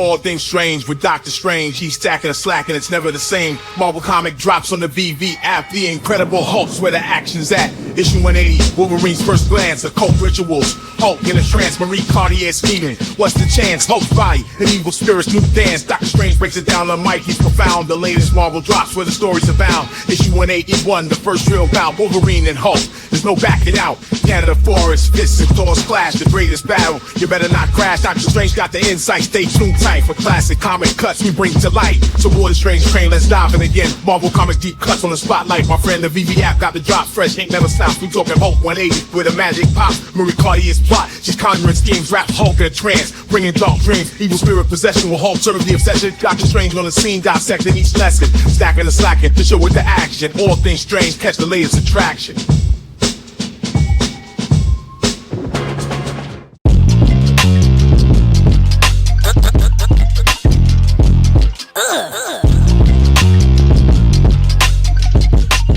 All things strange with Doctor Strange. He's stacking and slacking, it's never the same. Marvel comic drops on the VV app. The Incredible Hulk's where the action's at. Issue 180, Wolverine's first glance. Occult rituals, Hulk in a trance. Marie Cartier scheming. What's the chance? Hulk's body, an evil spirit's new dance. Doctor Strange breaks it down on mic, he's profound. The latest Marvel drops where the stories abound. Issue 181, the first real bout. Wolverine and Hulk, there's no backing out. Canada Forest, fists and claws clash, the greatest battle. You better not crash. Doctor Strange got the insight. Stay tuned tight for classic comic cuts we bring to light. So board the strange train, let's dive in again. Marvel Comics deep cuts on the spotlight. My friend the VV app got the drop fresh, ain't never stopped. We talking Hulk 180 with a magic pop. Marie Cartier's plot, she's conjuring schemes, rap Hulk in a trance, bringing dark dreams. Evil spirit possession will Hulk serve the obsession. Doctor Strange on the scene, dissecting each lesson. Stacking and slacking, the show with the action. All things strange, catch the latest attraction.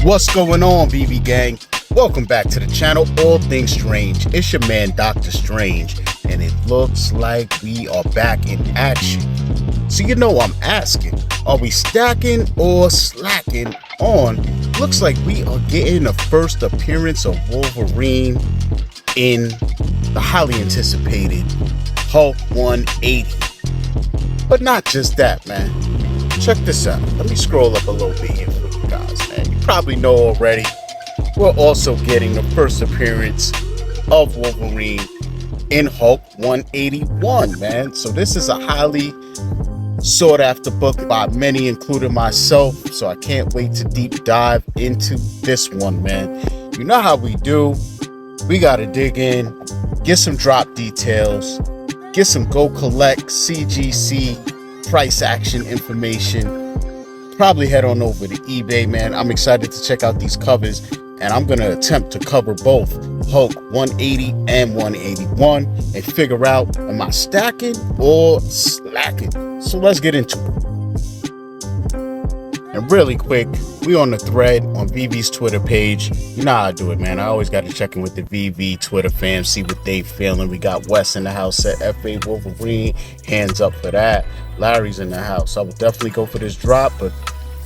What's going on, VV gang? Welcome back to the channel, All Things Strange. It's your man, Doctor Strange, and it looks like we are back in action. So you know I'm asking, are we stacking or slacking on? Looks like we are getting the first appearance of Wolverine in the highly anticipated Hulk 180. But not just that, man. Check this out. Let me scroll up a little bit here for you guys, man. You probably know already. We're also getting the first appearance of Wolverine in Hulk 181, man. So this is a highly sought after book by many, including myself. So I can't wait to deep dive into this one, man. You know how we do. We got to dig in, get some drop details, get some GoCollect CGC price action information. Probably head on over to eBay, man. I'm excited to check out these covers, and I'm gonna attempt to cover both Hulk 180 and 181 and figure out, am I stacking or slacking? So let's get into it. And really quick, we on the thread on VV's Twitter page. You know how I do it, man. I always got to check in with the VV Twitter fam, see what they feeling. We got Wes in the house at FA Wolverine. Hands up for that. Larry's in the house. I would definitely go for this drop, but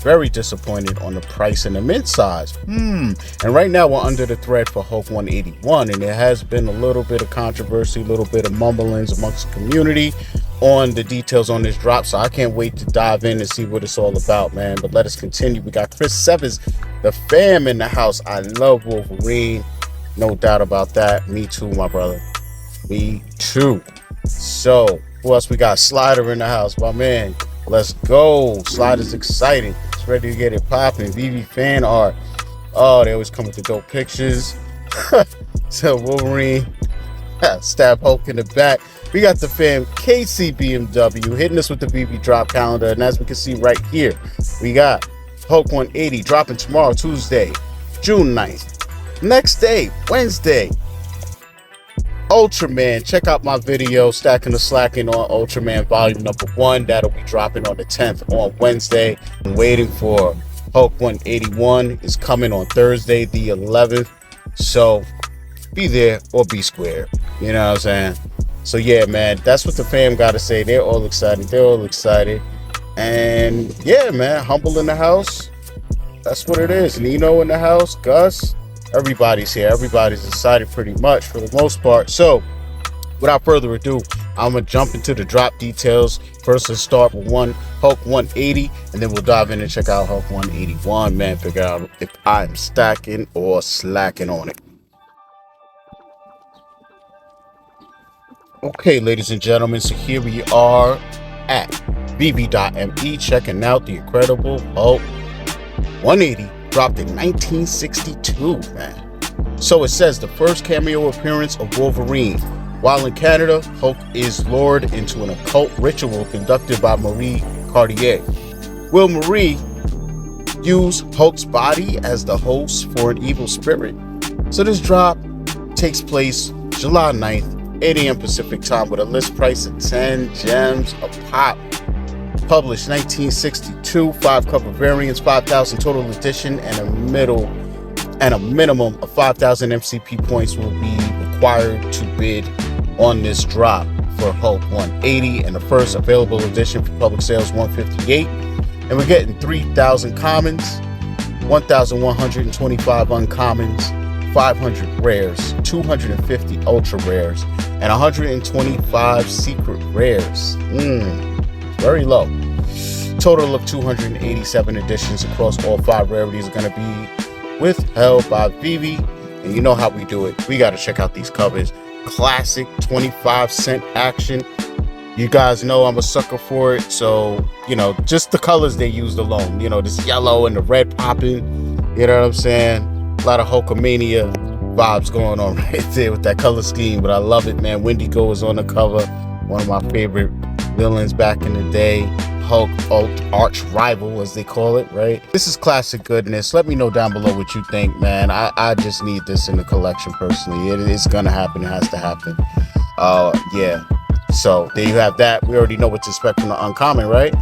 very disappointed on the price and the mint size. And right now we're under the thread for Hulk 181, and there has been a little bit of controversy, a little bit of mumblings amongst the community on the details on this drop, so I can't wait to dive in and see what it's all about, man. But let us continue. We got Chris Severs, the fam, in the house. I love Wolverine, no doubt about that. Me too, my brother. Me too. So who else we got? Slider in the house, my man. Let's go. Slider's exciting. It's ready to get it popping. VV fan art. Oh, they always come with the dope pictures. So Wolverine, stab Hulk in the back. We got the fam KC BMW hitting us with the VV drop calendar, and as we can see right here, we got Hulk 180 dropping tomorrow, Tuesday, June 9th. Next day, Wednesday, Ultraman. Check out my video, Stacking the Slackin' on Ultraman Volume Number 1. That'll be dropping on the 10th on Wednesday. I'm waiting for Hulk 181 is coming on Thursday, the 11th. So be there or be square. You know what I'm saying? So yeah, man, that's what the fam got to say. They're all excited. And yeah, man, Humble in the house. That's what it is. Nino in the house. Gus. Everybody's here. Everybody's excited pretty much for the most part. So without further ado, I'm going to jump into the drop details. First, let's start with Hulk 180, and then we'll dive in and check out Hulk 181, man. Figure out if I'm stacking or slacking on it. Okay, ladies and gentlemen, so here we are at vv.me checking out the Incredible Hulk 180, dropped in 1962, man. So it says the first cameo appearance of Wolverine. While in Canada, Hulk is lured into an occult ritual conducted by Marie Cartier. Will Marie use Hulk's body as the host for an evil spirit? So this drop takes place July 9th, 8 a.m. Pacific time, with a list price of 10 gems a pop. Published 1962, 5 cover variants, 5,000 total edition, and a minimum of 5,000 MCP points will be required to bid on this drop. for Hulk 180, and the first available edition for public sales 158. And we're getting 3,000 commons, 1,125 uncommons, 500 rares, 250 ultra rares, and 125 secret rares. Very low. Total of 287 editions across all 5 rarities are going to be withheld by Veve. And you know how we do it. We got to check out these covers. Classic 25-cent action. You guys know I'm a sucker for it. So, you know, just the colors they used alone. You know, this yellow and the red popping. You know what I'm saying? A lot of Hulkamania vibes going on right there with that color scheme. But I love it, man. Wendigo is on the cover. One of my favorite villains back in the day. Hulk arch rival, as they call it, right? This is classic goodness. Let me know down below what you think, man. I just need this in the collection personally. It's gonna happen. It has to happen. Yeah. So there you have that. We already know what to expect from the uncommon, right?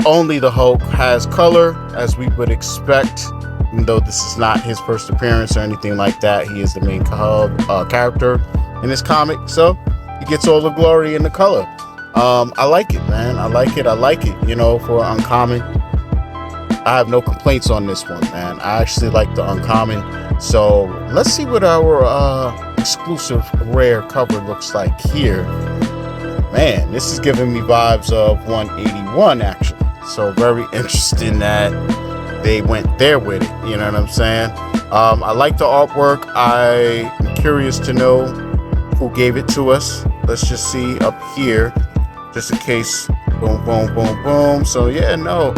Only the Hulk has color, as we would expect. Even though this is not his first appearance or anything like that, he is the main character in this comic, so he gets all the glory in the color. I like it, man. I like it, you know, for uncommon. I have no complaints on this one, man. I actually like the uncommon. So let's see what our exclusive rare cover looks like here. Man, this is giving me vibes of 181, actually. So very interesting that they went there with it, you know what I'm saying? I like the artwork. I am curious to know who gave it to us. Let's just see up here, just in case. Boom, boom, boom, boom. So yeah, no,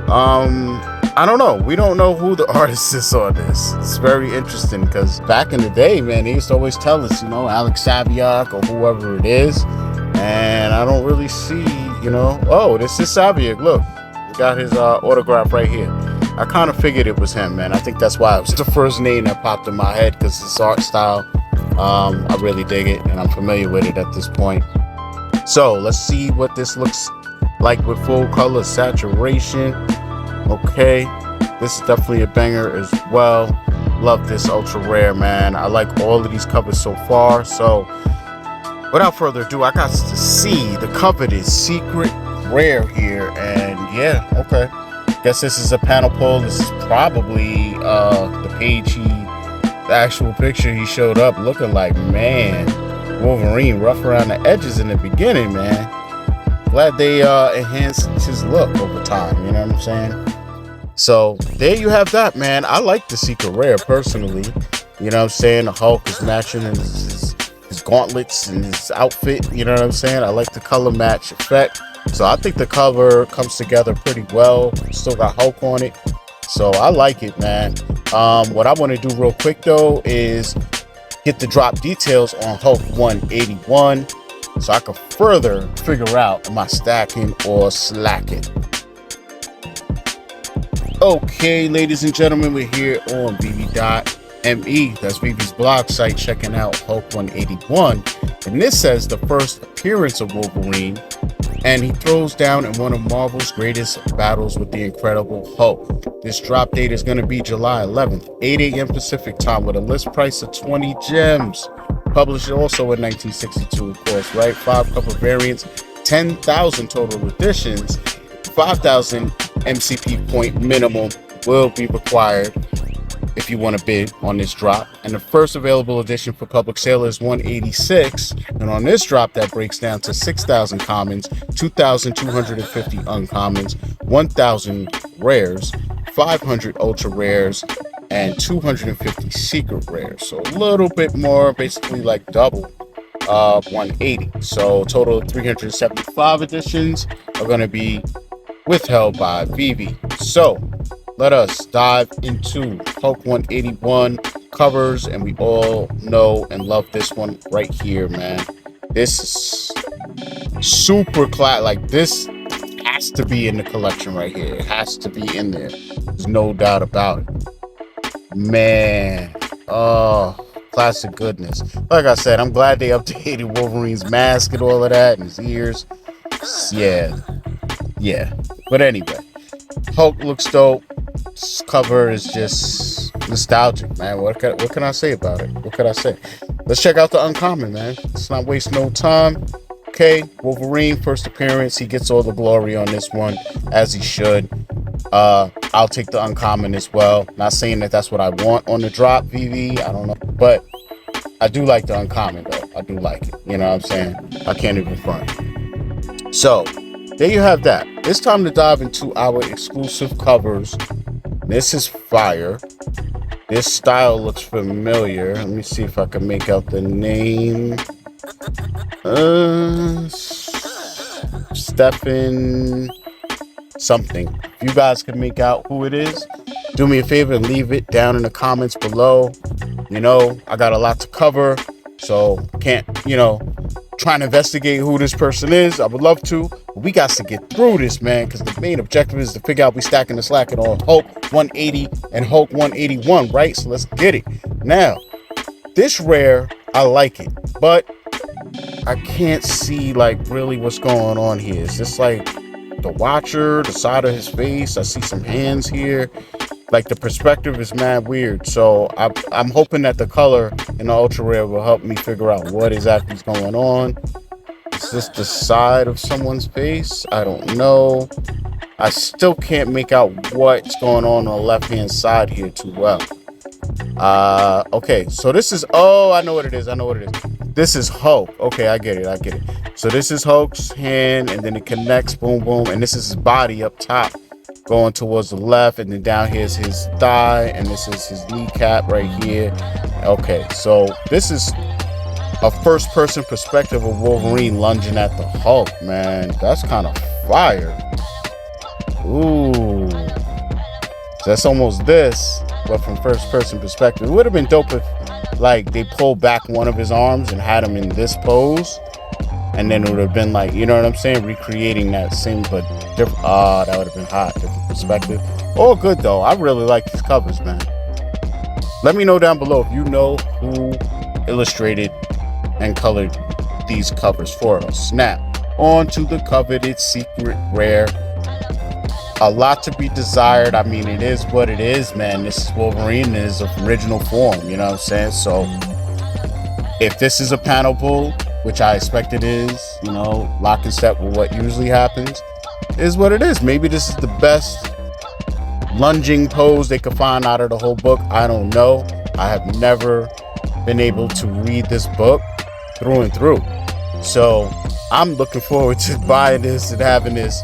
I don't know. We don't know who the artist is on this. It's very interesting because back in the day, man, they used to always tell us, you know, Alex Saviak or whoever it is, and I don't really see, you know. Oh, this is Saviak. Look, we got his autograph right here. I kind of figured it was him, man. I think that's why it was the first name that popped in my head, because his art style, I really dig it, and I'm familiar with it at this point. So let's see what this looks like with full color saturation. Okay, this is definitely a banger as well. Love this ultra rare, man. I like all of these covers so far. So without further ado, I got to see the coveted secret rare here, and yeah, okay. Guess this is a panel pull. This is probably the page the actual picture he showed up looking like, man, Wolverine, rough around the edges in the beginning, man. Glad they enhanced his look over time, you know what I'm saying? So there you have that, man. I like the secret rare personally. You know what I'm saying? The Hulk is matching his gauntlets and his outfit, you know what I'm saying? I like the color match effect. So I think the cover comes together pretty well. Still got Hulk on it. So I like it, man. What I want to do real quick though is get the drop details on Hulk 181 so I can further figure out am I stacking or slacking. Okay, ladies and gentlemen, we're here on Veve.me. That's Veve's blog site, checking out Hulk 181. And this says the first appearance of Wolverine, and he throws down in one of Marvel's greatest battles with the Incredible Hulk. This drop date is going to be July 11th, 8 a.m. Pacific time, with a list price of 20 gems. Published also in 1962, of course, right? 5 cover variants, 10,000 total editions, 5,000 MCP point minimum will be required if you want to bid on this drop. And the first available edition for public sale is 186, and on this drop that breaks down to 6,000 commons, 2,250 uncommons, 1,000 rares, 500 ultra rares, and 250 secret rares. So a little bit more, basically like double 180. So total of 375 editions are going to be withheld by Veve. So let us dive into Hulk 181 covers, and we all know and love this one right here, man. This is super class. Like, this has to be in the collection right here. It has to be in there. There's no doubt about it, man. Oh, classic goodness. Like I said, I'm glad they updated Wolverine's mask and all of that, and his ears. Yeah. But anyway, Hulk looks dope. This cover is just nostalgic, man. What can I say about it? What could I say? Let's check out the uncommon, man. Let's not waste no time. Okay, Wolverine, first appearance. He gets all the glory on this one, as he should. I'll take the uncommon as well. Not saying that that's what I want on the drop, VV. I don't know. But I do like the uncommon, though. I do like it. You know what I'm saying? I can't even front. So, there you have that. It's time to dive into our exclusive covers. This is fire. This style looks familiar. Let me see if I can make out the name. Stackin something. If you guys can make out who it is, do me a favor and leave it down in the comments below. You know, I got a lot to cover, so can't, try and investigate who this person is. I would love to, but we got to get through this, man, because the main objective is to figure out we stacking the slacking on Hulk 180 and Hulk 181, right? So let's get it. Now, this rare, I like it, but I can't see like really what's going on here. Is this like the Watcher, the side of his face? I see some hands here. Like the perspective is mad weird. So I'm hoping that the color in the ultra rare will help me figure out what exactly is going on. Is this the side of someone's face? I don't know. I still can't make out what's going on the left hand side here too well. Okay, so this is, I know what it is. This is Hulk. Okay, I get it. So this is Hulk's hand, and then it connects, boom, boom, and this is his body up top going towards the left, and then down here is his thigh, and this is his kneecap right here. Okay, so this is a first-person perspective of Wolverine lunging at the Hulk, man. That's kind of fire. Ooh. So that's almost this, but from first-person perspective. It would have been dope if, like, they pulled back one of his arms and had him in this pose, and then it would have been like, you know what I'm saying, recreating that same but different. That would have been hot, different perspective. All good though. I really like these covers, man. Let me know down below if you know who illustrated and colored these covers for us. Now, on to the coveted secret rare. A lot to be desired. I mean, it is what it is, man. This is Wolverine in his original form, you know what I'm saying? So if this is a panel pull, which I expect it is, lock and step with what usually happens, is what it is. Maybe this is the best lunging pose they could find out of the whole book. I don't know. I have never been able to read this book through and through. So I'm looking forward to buying this and having this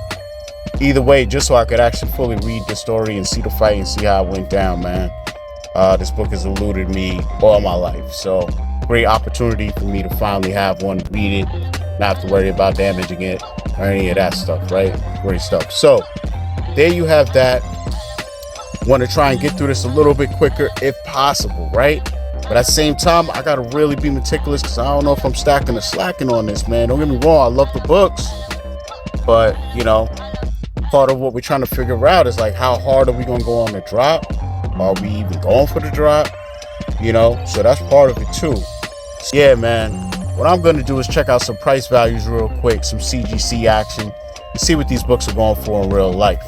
either way, just so I could actually fully read the story and see the fight and see how it went down, man. This book has eluded me all my life. So great opportunity for me to finally have one, read it, not have to worry about damaging it or any of that stuff, right? Great stuff. So there you have that. Want to try and get through this a little bit quicker if possible, right? But at the same time, I gotta really be meticulous because I don't know if I'm stacking or slacking on this, man. Don't get me wrong, I love the books, but part of what we're trying to figure out is like, how hard are we gonna go on the drop? Are we even going for the drop? So that's part of it too. Yeah, man, what I'm going to do is check out some price values real quick, some CGC action, and see what these books are going for in real life.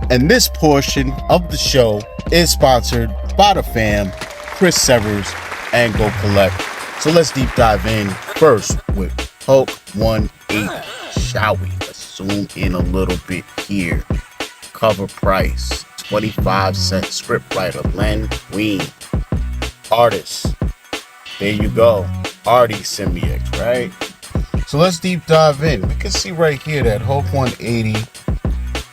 And this portion of the show is sponsored by the fam, Chris Severs and GoCollect. So let's deep dive in first with Hulk 180, shall we? Let's zoom in a little bit here. Cover price, 25 cents. Script writer, Len Wein. Artist, there you go, Artie Symbiote, right? So let's deep dive in. We can see right here that Hulk 180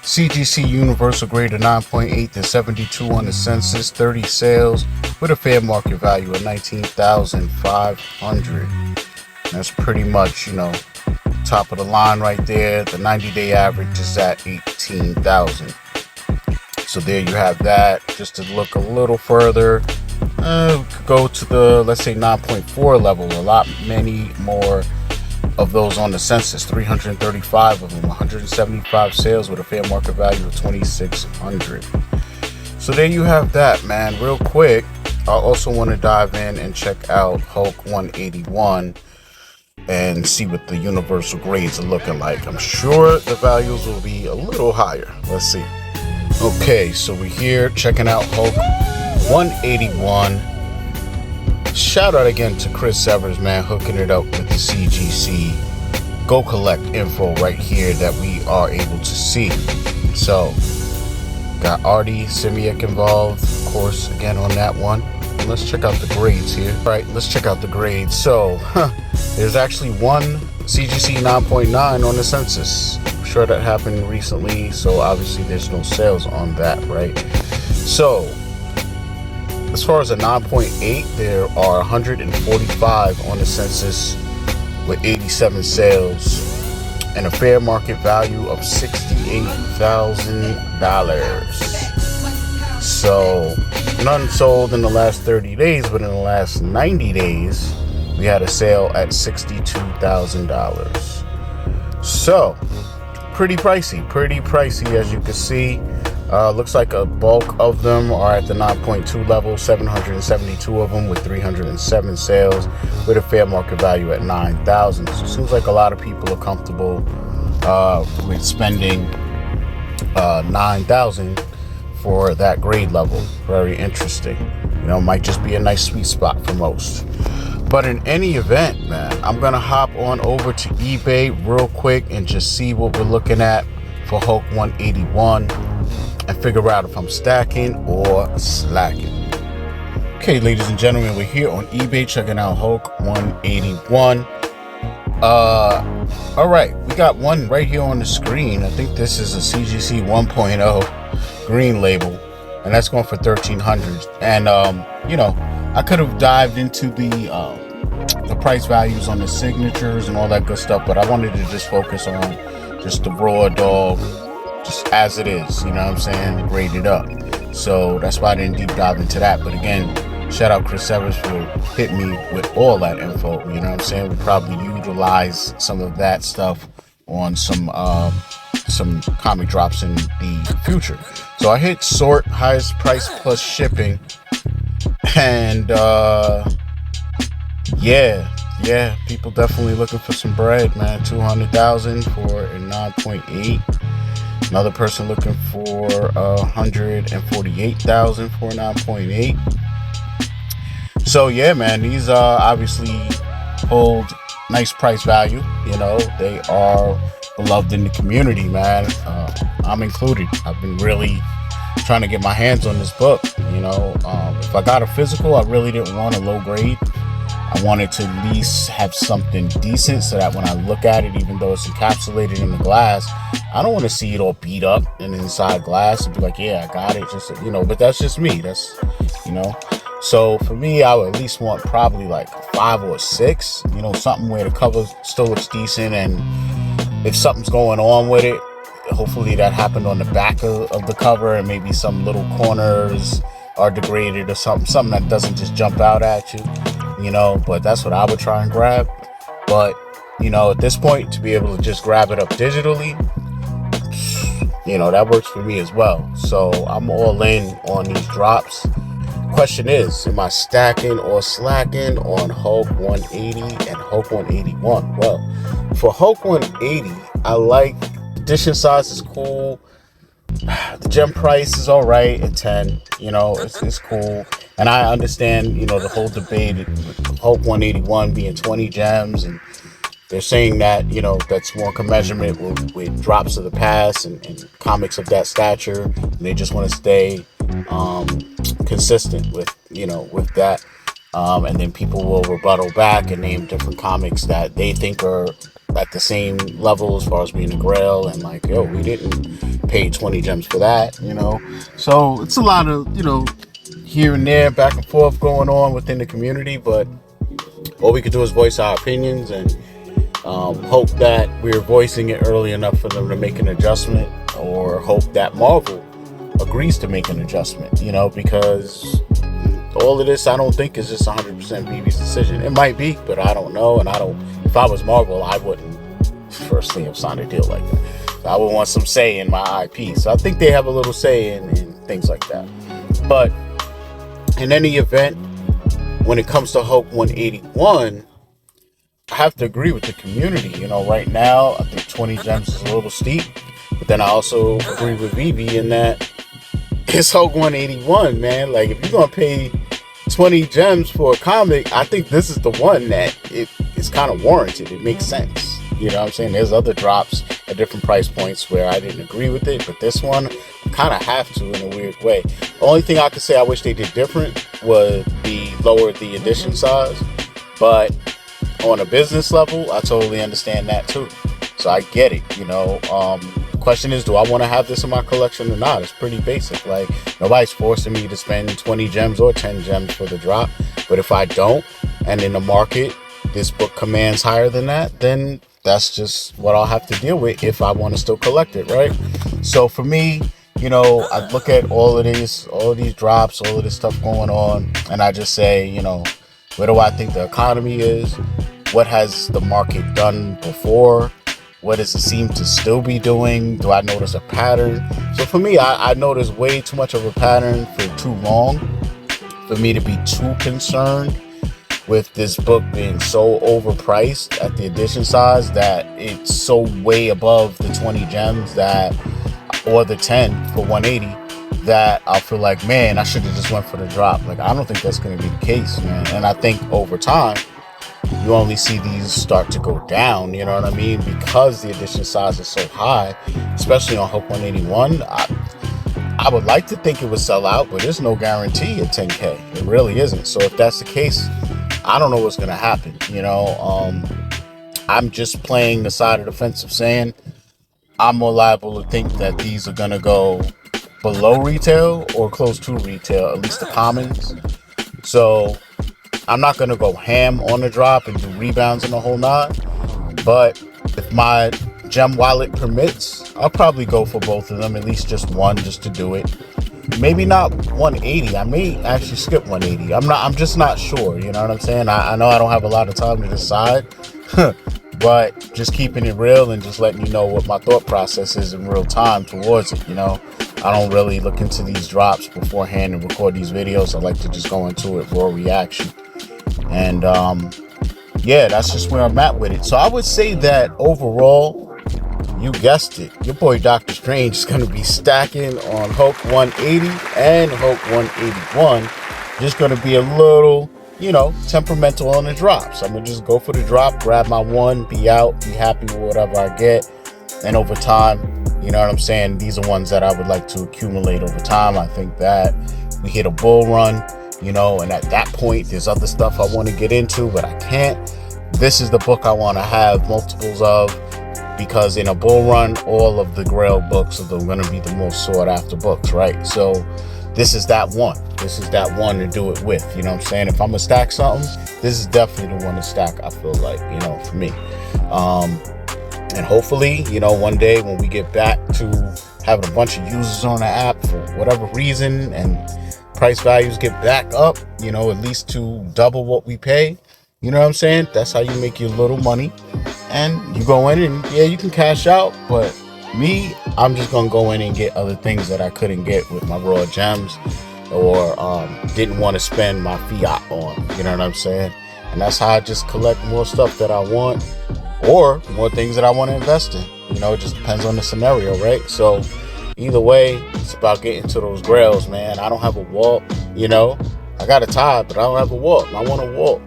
CGC Universal grade of 9.8 to 72 on the census, 30 sales with a fair market value of $19,500. That's pretty much, top of the line right there. The 90-day average is at 18,000. So there you have that. Just to look a little further, go to the, let's say, 9.4 level. Many more of those on the census, 335 of them, 175 sales with a fair market value of 2,600. So there you have that, man. Real quick, I also want to dive in and check out Hulk 181 and see what the universal grades are looking like. I'm sure the values will be a little higher. Let's see. Okay, so we're here checking out Hulk 181. Shout out again to Chris Severs, man, hooking it up with the CGC GoCollect info right here that we are able to see. So got Artie Simiak involved, of course, again on that one. And let's check out the grades here. All right, let's check out the grades. So there's actually one CGC 9.9 on the census. I'm sure that happened recently, so obviously there's no sales on that, right? So as far as a 9.8, there are 145 on the census with 87 sales and a fair market value of $68,000. So none sold in the last 30 days, but in the last 90 days, we had a sale at $62,000. So pretty pricey as you can see. Looks like a bulk of them are at the 9.2 level, 772 of them with 307 sales with a fair market value at $9,000. So it seems like a lot of people are comfortable with spending $9,000 for that grade level. Very interesting. You know, might just be a nice sweet spot for most. But in any event, man, I'm gonna hop on over to eBay real quick and just see what we're looking at for Hulk 181 and figure out if I'm stacking or slacking. Okay, ladies and gentlemen, we're here on eBay checking out Hulk 181. All right, we got one right here on the screen. I think this is a CGC 1.0 green label, and that's going for $1,300. And you know, I could have dived into the price values on the signatures and all that good stuff, but I wanted to just focus on just the raw dog, just as it is, you know what I'm saying, graded up. So that's why I didn't deep dive into that. But again, shout out Chris Evers for hitting me with all that info, you know what I'm saying. We probably utilize some of that stuff on some comic drops in the future. So I hit sort, highest price plus shipping, and yeah, people definitely looking for some bread, man. $200,000 for a 9.8. Another person looking for $148,000 for a 9.8. So yeah, man, these obviously hold nice price value. You know, they are beloved in the community, man. I'm included. I've been really trying to get my hands on this book. You know, if I got a physical, I really didn't want a low grade. I wanted to at least have something decent so that when I look at it, even though it's encapsulated in the glass, I don't want to see it all beat up and inside glass and be like, yeah, I got it. Just, you know, but that's just me. That's, you know. So for me, I would at least want probably like a 5 or a 6, you know, something where the cover still looks decent. And if something's going on with it, hopefully that happened on the back of the cover, and maybe some little corners are degraded or something that doesn't just jump out at you. You know, but that's what I would try and grab. But, you know, at this point, to be able to just grab it up digitally, you know, that works for me as well. So I'm all in on these drops. Question is, am I stacking or slacking on Hulk 180 and Hulk 181? Well, for Hulk 180, I like edition size is cool. The gem price is all right at 10. You know, it's cool. And I understand, you know, the whole debate with Hulk 181 being 20 gems, and they're saying that, you know, that's more commensurate with drops of the past and comics of that stature. And they just want to stay consistent with, you know, with that. And then people will rebuttal back and name different comics that they think are at the same level as far as being a grail, and like, yo, we didn't pay 20 gems for that, you know. So it's a lot of, you know, here and there, back and forth going on within the community, but all we could do is voice our opinions and hope that we're voicing it early enough for them to make an adjustment, or hope that Marvel agrees to make an adjustment, you know, because all of this I don't think is just 100% Veve's decision. It might be, but I don't know. And if I was Marvel, I wouldn't firstly have signed a deal like that. So I would want some say in my IP. So I think they have a little say in things like that. But in any event, when it comes to Hulk 181, I have to agree with the community. You know, right now, I think 20 gems is a little steep. But then I also agree with Veve in that it's Hulk 181, man. Like, if you're going to pay 20 gems for a comic, I think this is the one that it's kind of warranted. It makes sense. You You know what I'm saying? There's other drops at different price points where I didn't agree with it, but this one kind of have to in a weird way. The only thing I could say I wish they did different would be lower the edition size, but on a business level, I totally understand that too. So I get it, you know. The question is, do I want to have this in my collection or not? It's pretty basic. Like, nobody's forcing me to spend 20 gems or 10 gems for the drop. But if I don't, and in the market, this book commands higher than that, then that's just what I'll have to deal with if I want to still collect it, right? So for me, you know, I look at all of these drops, all of this stuff going on, and I just say, you know, where do I think the economy is? What has the market done before? What does it seem to still be doing? Do I notice a pattern? So for me, I notice way too much of a pattern for too long for me to be too concerned with this book being so overpriced at the edition size that it's so way above the 20 gems that, or the 10 for 180, that I'll feel like, man, I should have just went for the drop. Like, I don't think that's going to be the case, man. And I think over time, you only see these start to go down, you know what I mean? Because the edition size is so high, especially on Hook 181. I would like to think it would sell out, but there's no guarantee at 10K. It really isn't. So if that's the case, I don't know what's going to happen, you know? I'm just playing the side of the fence of saying I'm more liable to think that these are going to go below retail or close to retail, at least the commons. So I'm not going to go ham on the drop and do rebounds and the whole nine. But if my gem wallet permits, I'll probably go for both of them, at least just one, just to do it. Maybe not 180. I may actually skip 180. I'm just not sure. You know what I'm saying? I know I don't have a lot of time to decide, but just keeping it real and just letting you know what my thought process is in real time towards it. You know, I don't really look into these drops beforehand and record these videos. I like to just go into it raw reaction. And yeah, that's just where I'm at with it. So I would say that overall, you guessed it, your boy Dr. Strange is going to be stacking on Hook 180 and Hook 181. Just going to be a little, you know, temperamental on the drops. I'm going to just go for the drop, grab my one, be out, be happy with whatever I get. And over time, you know what I'm saying, these are ones that I would like to accumulate over time. I think that we hit a bull run, you know, and at that point, there's other stuff I want to get into, but I can't. This is the book I want to have multiples of, because in a bull run, all of the Grail books are going to be the most sought after books, right? So this is that one. This is that one to do it with, you know what I'm saying? If I'm going to stack something, this is definitely the one to stack, I feel like, you know, for me. And hopefully, you know, one day when we get back to having a bunch of users on the app for whatever reason and price values get back up, you know, at least to double what we pay, you know what I'm saying? That's how you make your little money. And you go in and, yeah, you can cash out, but me, I'm just going to go in and get other things that I couldn't get with my raw gems or didn't want to spend my fiat on, you know what I'm saying? And that's how I just collect more stuff that I want or more things that I want to invest in. You know, it just depends on the scenario, right? So either way, it's about getting to those grails, man. I don't have a walt, you know. I got a tie, but I don't have a walt. I want a walt.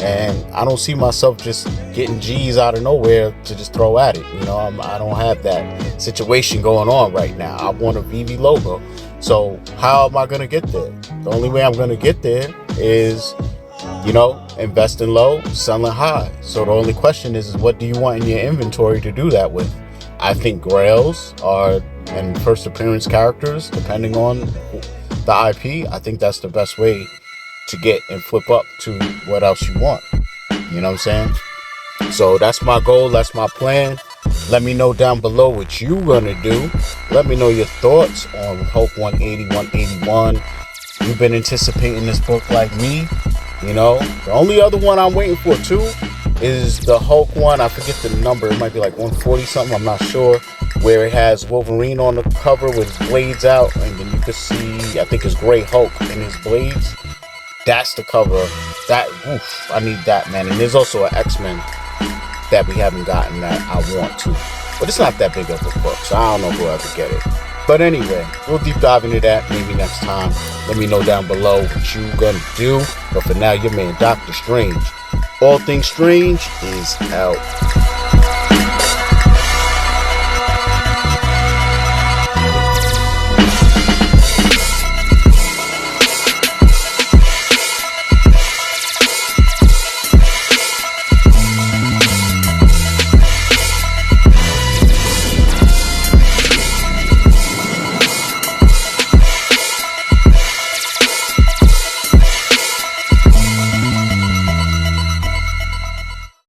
And I don't see myself just getting G's out of nowhere to just throw at it. You know, I don't have that situation going on right now. I want a Veve logo. So how am I going to get there? The only way I'm going to get there is, you know, investing low, selling high. So the only question is what do you want in your inventory to do that with? I think grails are and first appearance characters, depending on the IP. I think that's the best way to get and flip up to what else you want. You know what I'm saying? So that's my goal. That's my plan. Let me know down below what you gonna do. Let me know your thoughts on Hope 180, 181. You've been anticipating this book like me. You know, the only other one I'm waiting for too is the Hulk one. I forget the number. It might be like 140 something. I'm not sure. Where it has Wolverine on the cover with his blades out, and then you can see, I think it's Gray Hulk in his blades. That's the cover. That, oof, I need that, man. And there's also an X-Men that we haven't gotten that I want to. But it's not that big of a book, so I don't know who ever get it. But anyway, we'll deep dive into that maybe next time. Let me know down below what you gonna do. But for now, your man, Dr. Strange. All Things Strange is out.